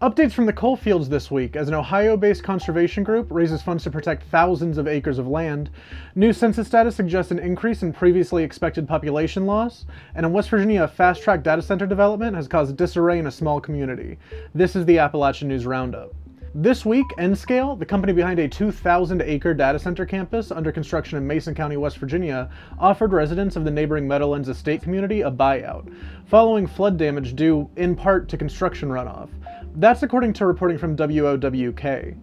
Updates from the coal fields this week as an Ohio-based conservation group raises funds to protect thousands of acres of land. New census data suggests an increase in previously expected population loss. And in West Virginia, fast-track data center development has caused disarray in a small community. This is the Appalachian News Roundup. This week, NScale, the company behind a 2,000-acre data center campus under construction in Mason County, West Virginia, offered residents of the neighboring Meadowlands Estate community a buyout, following flood damage due in part to construction runoff. That's according to reporting from W.Va.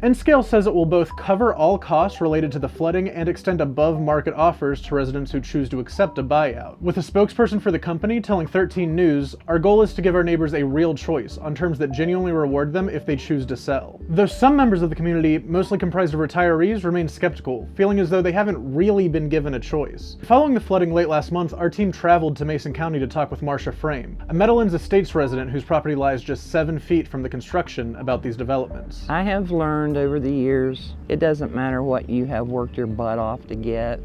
NScale says it will both cover all costs related to the flooding and extend above-market offers to residents who choose to accept a buyout. With a spokesperson for the company telling 13 News, "Our goal is to give our neighbors a real choice on terms that genuinely reward them if they choose to sell." Though some members of the community, mostly comprised of retirees, remain skeptical, feeling as though they haven't really been given a choice. Following the flooding late last month, our team traveled to Mason County to talk with Marcia Frame, a Meadowlands Estates resident whose property lies just 7 feet from the construction, about these developments. I have learned over the years, it doesn't matter what you have worked your butt off to get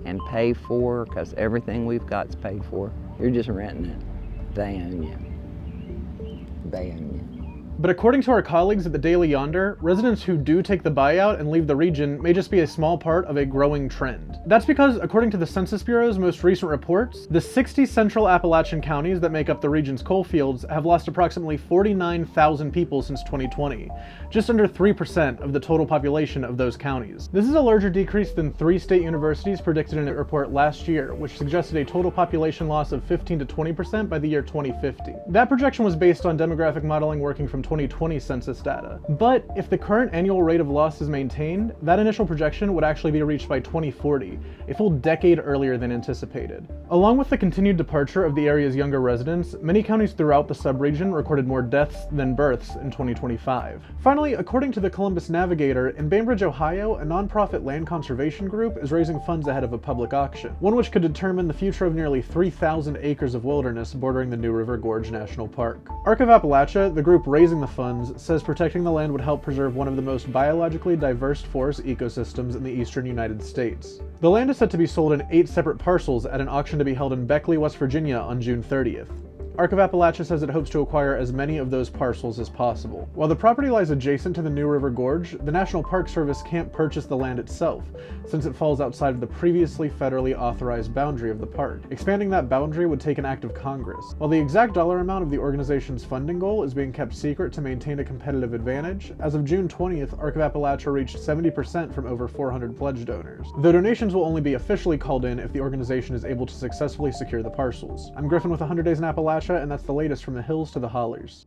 and pay for, because everything we've got's paid for. You're just renting it. They own you. They own you. But according to our colleagues at the Daily Yonder, residents who do take the buyout and leave the region may just be a small part of a growing trend. That's because, according to the Census Bureau's most recent reports, the 60 central Appalachian counties that make up the region's coal fields have lost approximately 49,000 people since 2020, just under 3% of the total population of those counties. This is a larger decrease than 3 state universities predicted in a report last year, which suggested a total population loss of 15 to 20% by the year 2050. That projection was based on demographic modeling working from 2020 census data. But if the current annual rate of loss is maintained, that initial projection would actually be reached by 2040, a full decade earlier than anticipated. Along with the continued departure of the area's younger residents, many counties throughout the subregion recorded more deaths than births in 2025. Finally, according to the Columbus Navigator, in Bainbridge, Ohio, a nonprofit land conservation group is raising funds ahead of a public auction, one which could determine the future of nearly 3,000 acres of wilderness bordering the new River Gorge National Park. Arc of Appalachia, the group raising the funds, says protecting the land would help preserve one of the most biologically diverse forest ecosystems in the eastern United States. The land is set to be sold in 8 separate parcels at an auction to be held in Beckley, West Virginia on June 30th. Arc of Appalachia says it hopes to acquire as many of those parcels as possible. While the property lies adjacent to the new River Gorge, the National Park Service can't purchase the land itself, since it falls outside of the previously federally authorized boundary of the park. Expanding that boundary would take an act of Congress. While the exact dollar amount of the organization's funding goal is being kept secret to maintain a competitive advantage, as of June 20th, Arc of Appalachia reached 70% from over 400 pledge donors. Though donations will only be officially called in if the organization is able to successfully secure the parcels. I'm Griffin with 100 Days in Appalachia, and that's the latest from the hills to the hollers.